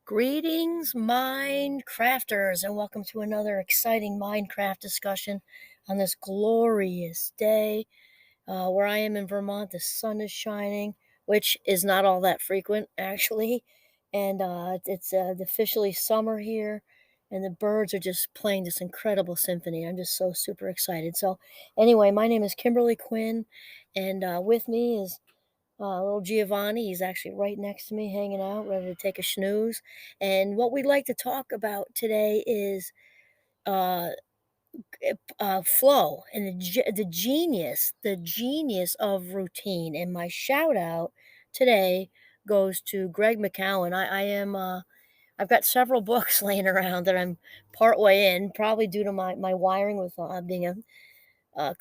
Greetings, Minecrafters, and welcome to another exciting Minecraft discussion on this glorious day. Where I am in Vermont, the sun is shining, which is not all that frequent, actually. And it's officially summer here, and the birds are just playing this incredible symphony. I'm just so super excited. So, anyway, my name is Kimberly Quinn, and with me is little Giovanni. He's actually right next to me, hanging out, ready to take a snooze. And what we'd like to talk about today is uh, flow and the genius of routine. And my shout out today goes to Greg McCowan. I've got several books laying around that I'm partway in, probably due to my wiring with being a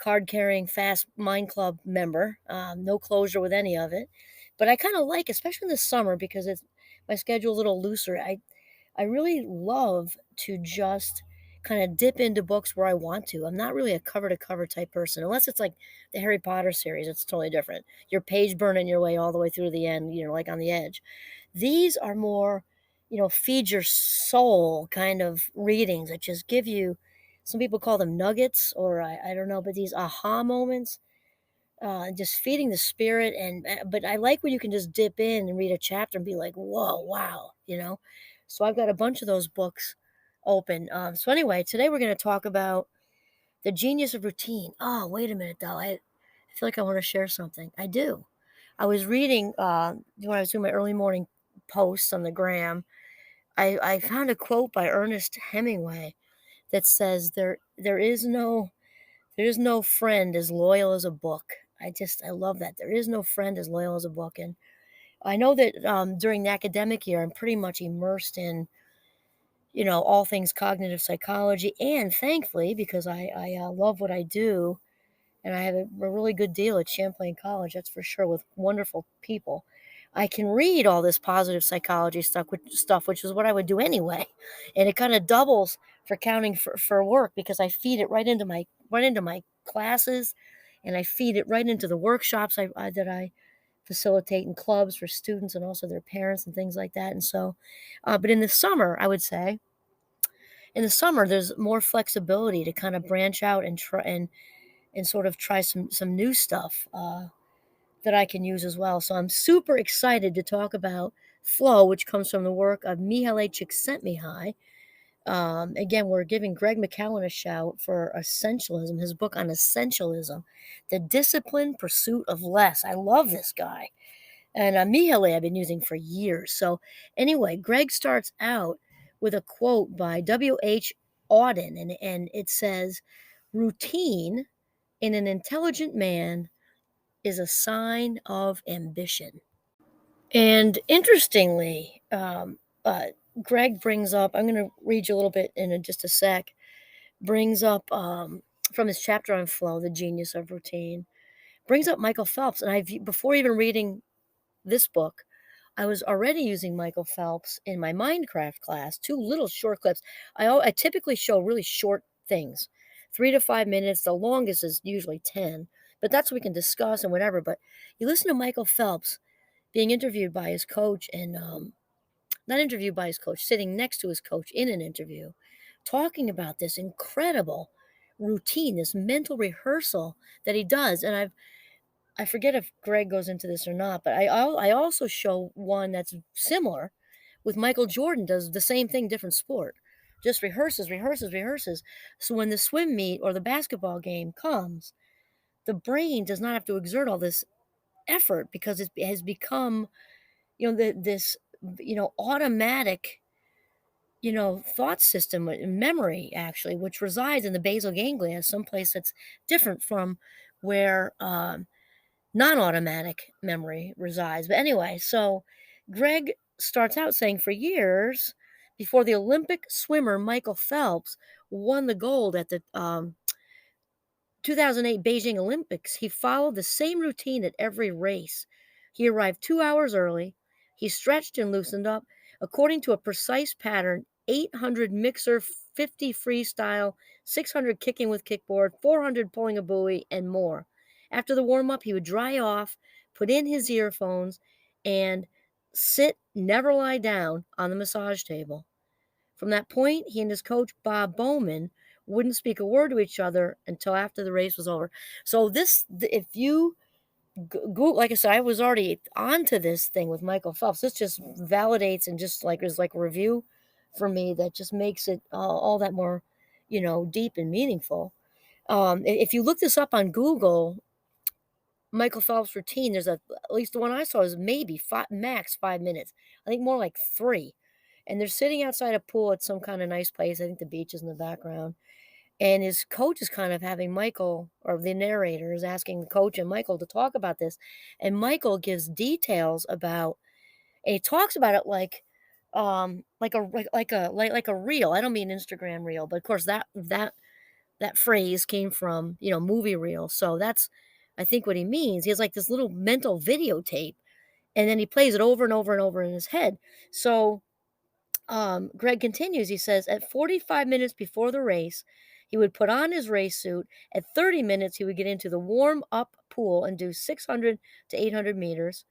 card carrying fast mind club member. No closure with any of it, but I kind of like, especially in the summer, because it's my schedule a little looser. I really love to just kind of dip into books where I want to. I'm not really a cover to cover type person, unless it's like the Harry Potter series. It's totally different. You're page burning your way all the way through to the end, like on the edge. These are more, feed your soul kind of readings that just give you, some people call them nuggets, or I don't know, but these aha moments, just feeding the spirit. But I like when you can just dip in and read a chapter and be like, whoa, wow. So I've got a bunch of those books open. So anyway, today we're going to talk about the genius of routine. Oh, wait a minute, though. I feel like I want to share something. I do. I was reading when I was doing my early morning posts on the gram. I found a quote by Ernest Hemingway that says there is no friend as loyal as a book. I love that. There is no friend as loyal as a book. And I know that during the academic year, I'm pretty much immersed in, all things cognitive psychology. And thankfully, because I love what I do, and I have a really good deal at Champlain College, that's for sure, with wonderful people. I can read all this positive psychology stuff, which is what I would do anyway, and it kind of doubles for counting for work, because I feed it right into my classes, and I feed it right into the workshops that I facilitate in clubs for students and also their parents and things like that. And so, but in the summer, I would say, in the summer, there's more flexibility to kind of branch out and try and sort of try some new stuff that I can use as well. So I'm super excited to talk about flow, which comes from the work of Mihaly Csikszentmihalyi. Again, we're giving Greg McCowan a shout for Essentialism, his book on essentialism, the disciplined pursuit of less. I love this guy. And Mihaly I've been using for years. So anyway, Greg starts out with a quote by W.H. Auden, and it says, routine in an intelligent man is a sign of ambition. And interestingly, Greg brings up, I'm going to read you a little bit in just a sec, brings up from his chapter on flow, the genius of routine, brings up Michael Phelps. And before even reading this book, I was already using Michael Phelps in my Minecraft class, two little short clips. I typically show really short things, 3 to 5 minutes. The longest is usually 10, but that's what we can discuss and whatever. But you listen to Michael Phelps being interviewed by his coach, and not interviewed by his coach, sitting next to his coach in an interview, talking about this incredible routine, this mental rehearsal that he does. And I forget if Greg goes into this or not, but I also show one that's similar with Michael Jordan, does the same thing, different sport, just rehearses, rehearses, rehearses. So when the swim meet or the basketball game comes, the brain does not have to exert all this effort, because it has become, this, automatic, thought system, memory actually, which resides in the basal ganglia, someplace that's different from where non-automatic memory resides. But anyway, so Greg starts out saying, for years before the Olympic swimmer Michael Phelps won the gold at the 2008 Beijing Olympics, he followed the same routine at every race. He arrived 2 hours early. He stretched and loosened up according to a precise pattern: 800 mixer, 50 freestyle, 600 kicking with kickboard, 400 pulling a buoy, and more. After the warm up, he would dry off, put in his earphones, and sit, never lie down on the massage table. From that point, he and his coach, Bob Bowman, wouldn't speak a word to each other until after the race was over. So if you go, like I said, I was already onto this thing with Michael Phelps. This just validates and just like is like a review for me that just makes it all that more, deep and meaningful. If you look this up on Google, Michael Phelps routine, there's at least the one I saw is maybe five, max 5 minutes. I think more like three. And they're sitting outside a pool at some kind of nice place. I think the beach is in the background. And his coach is kind of having Michael, or the narrator is asking the coach and Michael to talk about this. And Michael gives details about, and he talks about it like a reel. I don't mean Instagram reel, but of course that phrase came from, movie reel. So that's, I think, what he means. He has like this little mental videotape, and then he plays it over and over and over in his head. So Greg continues. He says, at 45 minutes before the race, he would put on his race suit. At 30 minutes, he would get into the warm up pool and do 600 to 800 meters.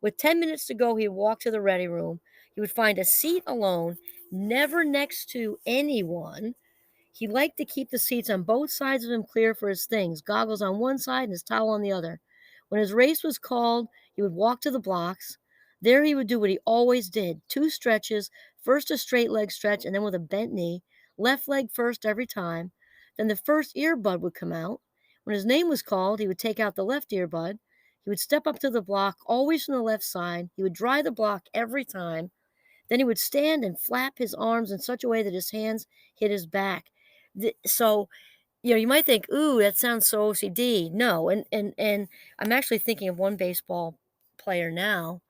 With 10 minutes to go, he'd walk to the ready room. He would find a seat alone, never next to anyone. He liked to keep the seats on both sides of him clear for his things, goggles on one side and his towel on the other. When his race was called, he would walk to the blocks. There he would do what he always did, 2 stretches, first a straight leg stretch and then with a bent knee, left leg first every time. Then the first earbud would come out. When his name was called, he would take out the left earbud. He would step up to the block, always from the left side. He would dry the block every time. Then he would stand and flap his arms in such a way that his hands hit his back. So, you might think, "Ooh, that sounds so OCD." No, and I'm actually thinking of one baseball player now,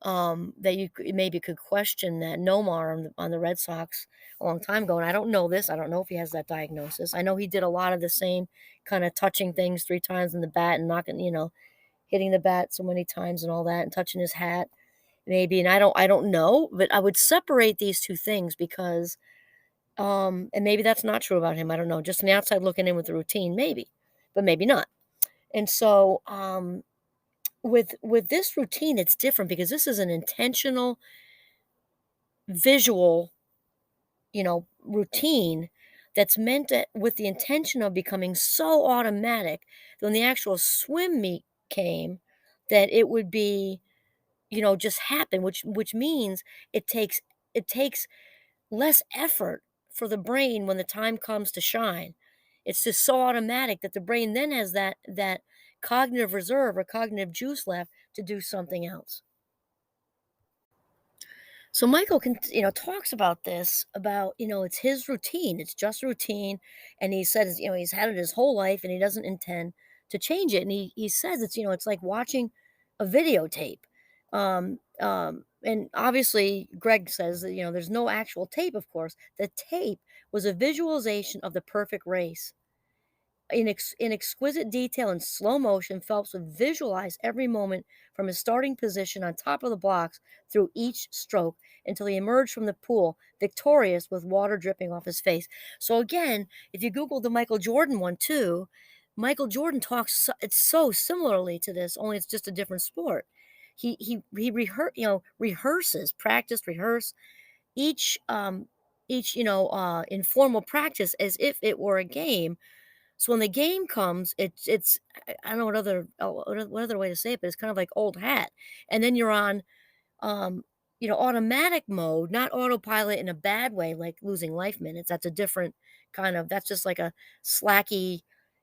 that maybe could question that Nomar on the Red Sox a long time ago, and I don't know this. I don't know if he has that diagnosis. I know he did a lot of the same kind of touching things 3 times in the bat and knocking, hitting the bat so many times and all that, and touching his hat maybe. And I don't know, but I would separate these 2 things because and maybe that's not true about him. I don't know. Just on the outside looking in with the routine, maybe, but maybe not. And so, with this routine, it's different because this is an intentional visual, routine that's meant with the intention of becoming so automatic that when the actual swim meet came, that it would be, just happen, which means it takes less effort for the brain when the time comes to shine. It's just so automatic that the brain then has that cognitive reserve or cognitive juice left to do something else. So Michael talks about this, about, it's his routine. It's just routine. And he says, he's had it his whole life and he doesn't intend to change it. And he says it's like watching a videotape. And obviously Greg says that, there's no actual tape, of course. The tape was a visualization of the perfect race. In exquisite detail and slow motion, Phelps would visualize every moment from his starting position on top of the blocks through each stroke until he emerged from the pool victorious with water dripping off his face. So again, if you Google the Michael Jordan one too, Michael Jordan talks it's so similarly to this, only it's just a different sport. Rehearses, practice, rehearse each informal practice as if it were a game, so when the game comes, it's I don't know what other way to say it, but it's kind of like old hat. And then you're on, automatic mode, not autopilot in a bad way, like losing life minutes. That's a different that's just like a slacky,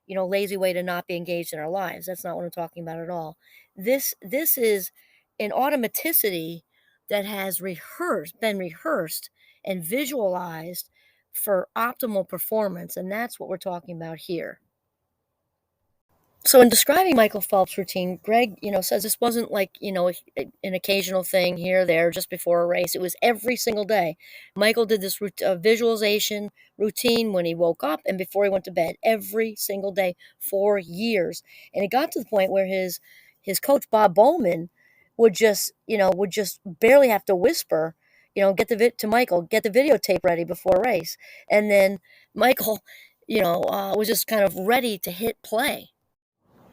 lazy way to not be engaged in our lives. That's not what I'm talking about at all. This is an automaticity that has been rehearsed and visualized for optimal performance, and that's what we're talking about here. So in describing Michael Phelps' routine, Greg, says this wasn't like, an occasional thing here or there just before a race. It was every single day. Michael did this visualization routine when he woke up and before he went to bed, every single day for years. And it got to the point where his coach Bob Bowman would just barely have to whisper, to Michael, get the videotape ready before a race. And then Michael, was just kind of ready to hit play.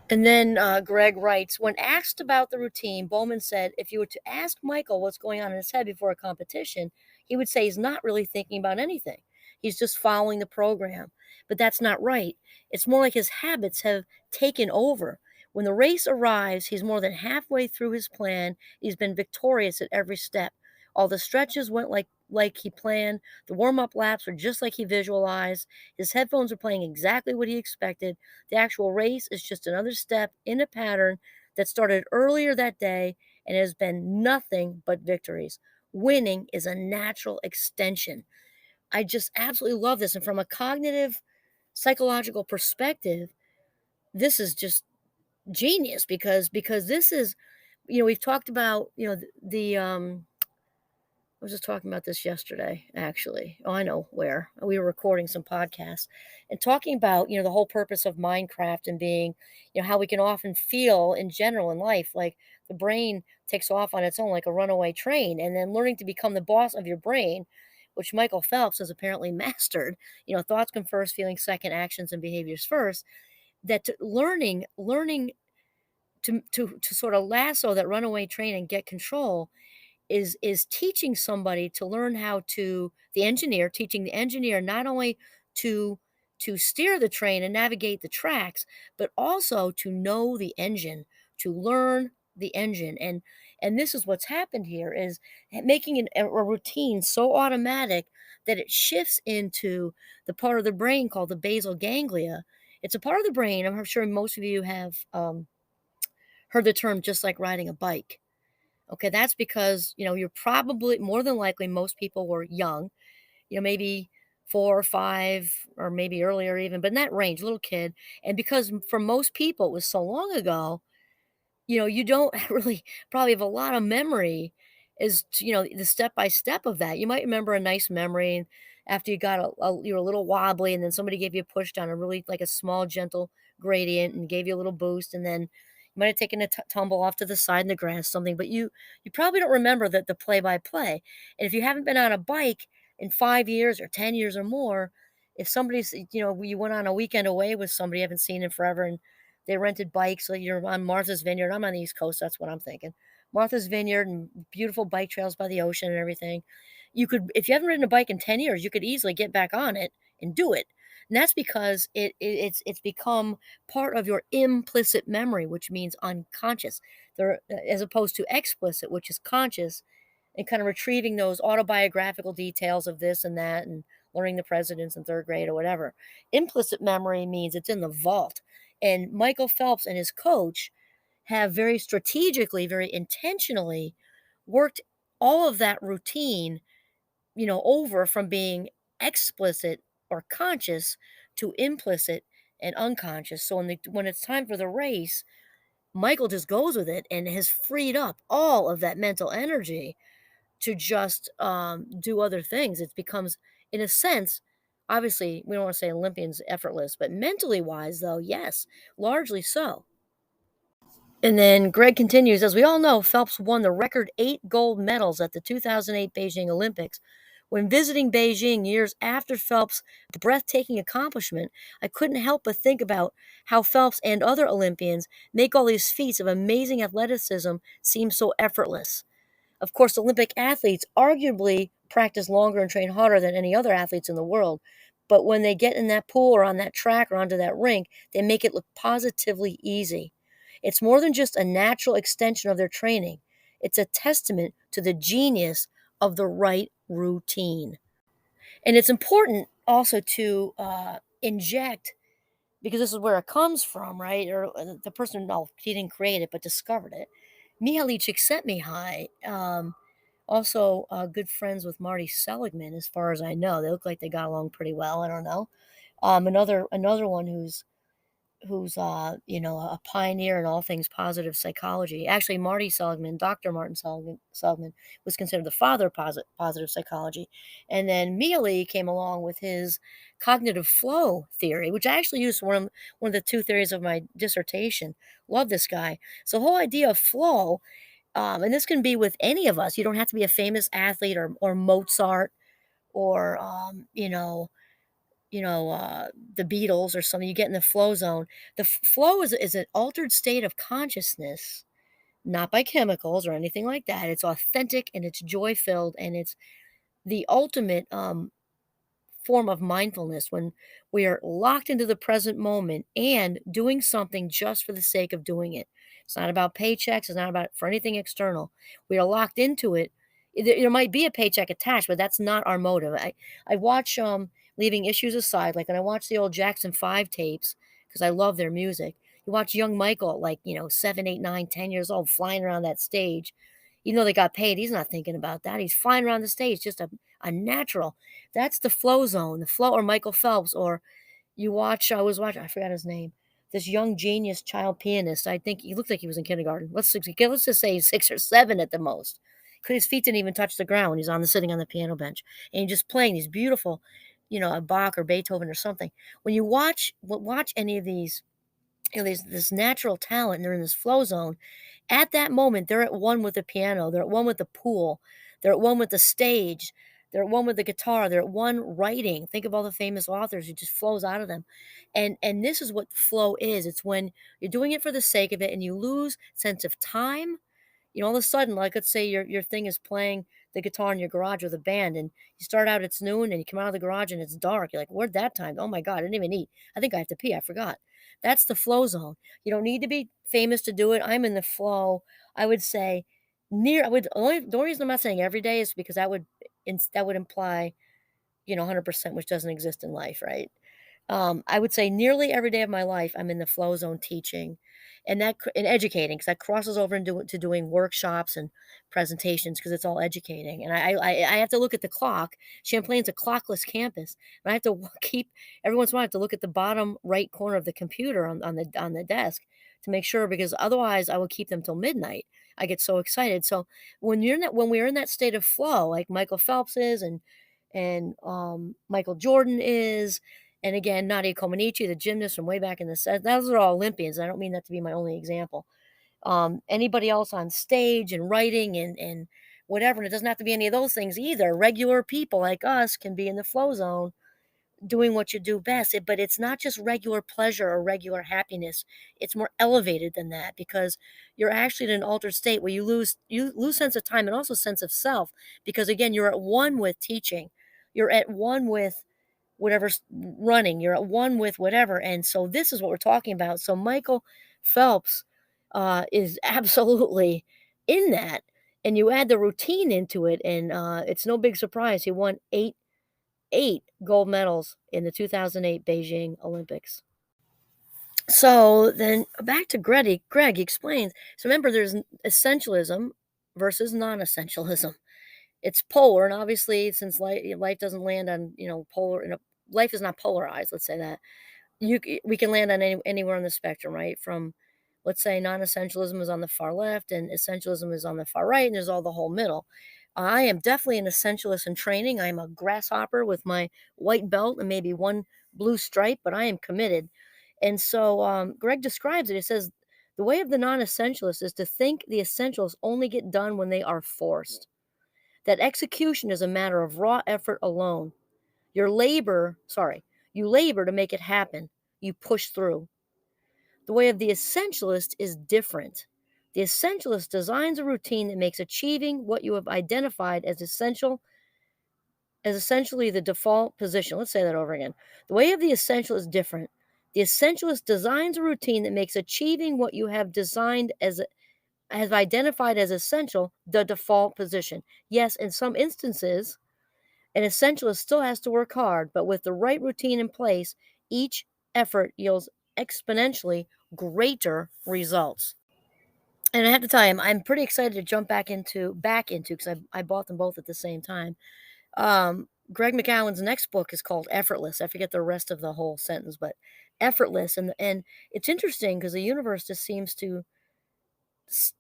And then Greg writes, when asked about the routine, Bowman said, if you were to ask Michael what's going on in his head before a competition, he would say he's not really thinking about anything. He's just following the program. But that's not right. It's more like his habits have taken over. When the race arrives, he's more than halfway through his plan. He's been victorious at every step. All the stretches went like he planned. The warm-up laps were just like he visualized. His headphones are playing exactly what he expected. The actual race is just another step in a pattern that started earlier that day and has been nothing but victories. Winning is a natural extension. I just absolutely love this. And from a cognitive, psychological perspective, this is just genius because this is, we've talked about, I was just talking about this yesterday, actually. Oh, I know where. We were recording some podcasts and talking about, the whole purpose of Minecraft and being, how we can often feel in general in life, like the brain takes off on its own like a runaway train, and then learning to become the boss of your brain, which Michael Phelps has apparently mastered. Thoughts come first, feelings second, actions and behaviors first. Learning to sort of lasso that runaway train and get control is teaching somebody to learn how to the engineer teaching the engineer not only to to steer the train and navigate the tracks, but also to know the engine, to learn the engine. And this is what's happened here is making a routine so automatic that it shifts into the part of the brain called the basal ganglia. It's a part of the brain, I'm sure most of you have heard the term just like riding a bike. Okay, that's because, you're probably more than likely most people were young, maybe 4 or 5 or maybe earlier even, but in that range, little kid. And because for most people it was so long ago, you don't really probably have a lot of memory as to, the step by step of that. You might remember a nice memory after you got you were a little wobbly and then somebody gave you a push down a really like a small gentle gradient and gave you a little boost and then you might have taken a tumble off to the side in the grass something, but you probably don't remember the play by play. And if you haven't been on a bike in 5 years or 10 years or more, if somebody's, you went on a weekend away with somebody you haven't seen in forever and they rented bikes, like you're on Martha's Vineyard. I'm on the East Coast, that's what I'm thinking. Martha's Vineyard and beautiful bike trails by the ocean and everything. You could, if you haven't ridden a bike in 10 years, you could easily get back on it and do it. And that's because it's become part of your implicit memory, which means unconscious, there as opposed to explicit, which is conscious, and kind of retrieving those autobiographical details of this and that and learning the presidents in third grade or whatever. Implicit memory means it's in the vault. And Michael Phelps and his coach have very strategically, very intentionally worked all of that routine, over from being explicit or conscious to implicit and unconscious. So when it's time for the race, Michael just goes with it and has freed up all of that mental energy to just do other things. It becomes, in a sense, obviously, we don't want to say Olympians effortless, but mentally wise, though, yes, largely so. And then Greg continues, as we all know, Phelps won the record 8 gold medals at the 2008 Beijing Olympics. When visiting Beijing years after Phelps' breathtaking accomplishment, I couldn't help but think about how Phelps and other Olympians make all these feats of amazing athleticism seem so effortless. Of course, Olympic athletes arguably practice longer and train harder than any other athletes in the world. But when they get in that pool or on that track or onto that rink, they make it look positively easy. It's more than just a natural extension of their training, it's a testament to the genius of the right routine. And it's important also to inject, because this is where it comes from, right? Or the person, no, he didn't create it, but discovered it. Mihaly Csikszentmihalyi, also good friends with Marty Seligman, as far as I know. They look like they got along pretty well. I don't know. Another one who's a pioneer in all things positive psychology. Actually, Marty Seligman, Dr. Martin Seligman was considered the father of positive psychology. And then Mihaly came along with his cognitive flow theory, which I actually used for one of the two theories of my dissertation. Love this guy. So the whole idea of flow, and this can be with any of us. You don't have to be a famous athlete or Mozart or you know, the Beatles or something, you get in the flow zone. The flow is an altered state of consciousness, not by chemicals or anything like that. It's authentic and it's joy filled and it's the ultimate form of mindfulness when we are locked into the present moment and doing something just for the sake of doing it. It's not about paychecks, it's not about for anything external. We are locked into it. There might be a paycheck attached, but that's not our motive. I watch leaving issues aside, like when I watch the old Jackson 5 tapes because I love their music. You watch young Michael at like, 7, 8, 9, 10 years old flying around that stage. Even though they got paid, he's not thinking about that. He's flying around the stage, just a natural. That's the flow zone, the flow or Michael Phelps, or you watch I was watching I forgot his name, this young genius child pianist. I think he looked like he was in kindergarten. Let's just say he's 6 or 7 at the most. 'Cause his feet didn't even touch the ground when he's sitting on the piano bench, and he's just playing these beautiful, a Bach or Beethoven or something. When you watch any of these, there's this natural talent and they're in this flow zone, at that moment, they're at one with the piano, they're at one with the pool, they're at one with the stage, they're at one with the guitar, they're at one writing. Think of all the famous authors, it just flows out of them. And this is what flow is. It's when you're doing it for the sake of it and you lose sense of time. All of a sudden, like let's say your thing is playing the guitar in your garage with a band and you start out it's noon and you come out of the garage and it's dark. You're like, where'd that time? Oh my God, I didn't even eat. I think I have to pee. I forgot. That's the flow zone. You don't need to be famous to do it. I'm in the flow. I would say near I would the only reason I'm not saying every day is because that would imply, 100%, which doesn't exist in life, right? I would say nearly every day of my life, I'm in the flow zone teaching and educating, because that crosses over into doing workshops and presentations because it's all educating. And I have to look at the clock. Champlain's a clockless campus, and I have to keep every once in a while. I have to look at the bottom right corner of the computer on the desk to make sure, because otherwise I will keep them till midnight. I get so excited. So when we're in that state of flow, like Michael Phelps is, and Michael Jordan is, and again, Nadia Comaneci, the gymnast from way back in the set, those are all Olympians. I don't mean that to be my only example. Anybody else on stage and writing and whatever, and it doesn't have to be any of those things either. Regular people like us can be in the flow zone doing what you do best. But it's not just regular pleasure or regular happiness. It's more elevated than that because you're actually in an altered state where you lose sense of time and also sense of self because again, you're at one with teaching. You're at one with whatever's running, you're at one with whatever, and so this is what we're talking about. So Michael Phelps, is absolutely in that, and you add the routine into it, and, it's no big surprise he won 8 gold medals in the 2008 Beijing Olympics. So then back to Greg explains, so remember there's essentialism versus non-essentialism. It's polar, and obviously, since life doesn't land on, polar life is not polarized, let's say that. We can land on anywhere on the spectrum, right? From, let's say, non-essentialism is on the far left and essentialism is on the far right, and there's all the whole middle. I am definitely an essentialist in training. I'm a grasshopper with my white belt and maybe one blue stripe, but I am committed. And so Greg describes it. It says, the way of the non-essentialist is to think the essentials only get done when they are forced, that execution is a matter of raw effort alone. You labor to make it happen. You push through. The way of the essentialist is different. The essentialist designs a routine that makes achieving what you have identified as essential as essentially the default position. Let's say that over again. The way of the essential is different. The essentialist designs a routine that makes achieving what you have designed as identified as essential the default position. Yes, in some instances, an essentialist still has to work hard, but with the right routine in place, each effort yields exponentially greater results. And I have to tell you, I'm pretty excited to jump back into because I bought them both at the same time. Greg McGowan's next book is called Effortless. I forget the rest of the whole sentence, but Effortless, and it's interesting because the universe just seems to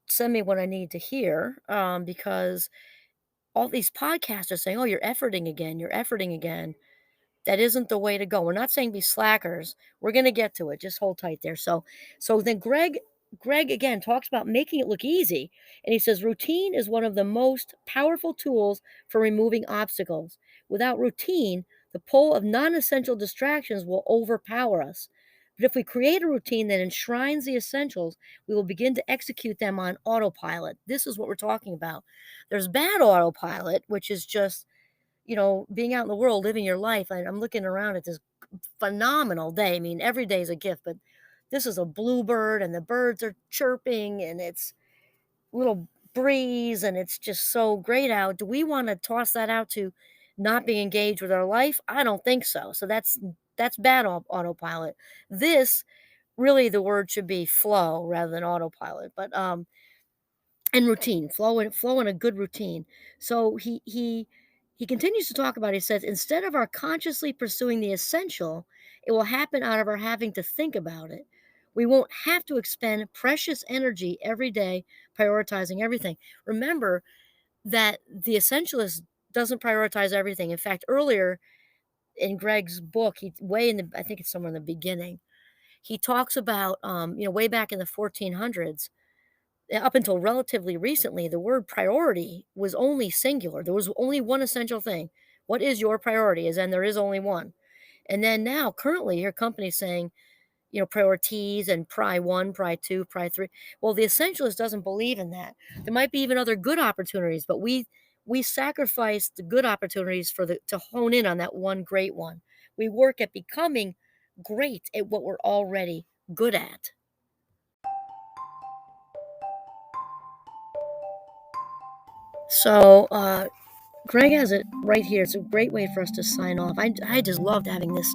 send me what I need to hear. Because all these podcasts are saying, "Oh, you're efforting again. You're efforting again." That isn't the way to go. We're not saying be slackers. We're gonna get to it. Just hold tight there. So then Greg again talks about making it look easy. And he says routine is one of the most powerful tools for removing obstacles. Without routine, The pull of non-essential distractions will overpower us. But if we create a routine that enshrines the essentials, we will begin to execute them on autopilot. This is what we're talking about. There's bad autopilot, which is just, being out in the world, living your life. I'm looking around at this phenomenal day. I mean, every day is a gift, but this is a bluebird and the birds are chirping and it's little breeze and it's just so great out. Do we want to toss that out to not be engaged with our life? I don't think so. So that's bad autopilot. This really, the word should be flow rather than autopilot. But and routine, flow in a good routine. So he continues to talk about, he says, instead of our consciously pursuing the essential, it will happen out of our having to think about it. We won't have to expend precious energy every day prioritizing everything. Remember that the essentialist doesn't prioritize everything. In fact, earlier in Greg's book, I think it's somewhere in the beginning, he talks about, way back in the 1400s, up until relatively recently, the word priority was only singular. There was only one essential thing. What is your priority? As in, there is only one. And then now, currently, your company's saying, priorities and pri 1, pri 2, pri 3. Well, the essentialist doesn't believe in that. There might be even other good opportunities, but we sacrifice the good opportunities to hone in on that one great one. We work at becoming great at what we're already good at. So, Greg has it right here. It's a great way for us to sign off. I just loved having this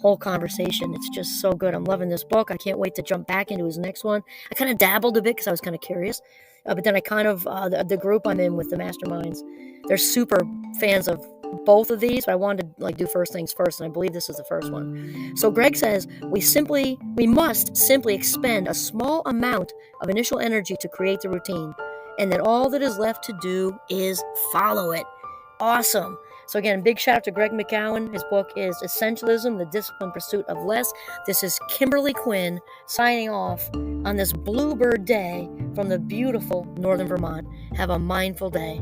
whole conversation. It's just so good. I'm loving this book. I can't wait to jump back into his next one. I kind of dabbled a bit because I was kind of curious. But then I kind of, the group I'm in with the masterminds, they're super fans of both of these, but I wanted to do first things first, and I believe this is the first one. So Greg says, we must simply expend a small amount of initial energy to create the routine, and that all that is left to do is follow it. Awesome. So again, big shout out to Greg McKeown. His book is Essentialism, The Disciplined Pursuit of Less. This is Kimberly Quinn signing off on this Bluebird Day from the beautiful Northern Vermont. Have a mindful day.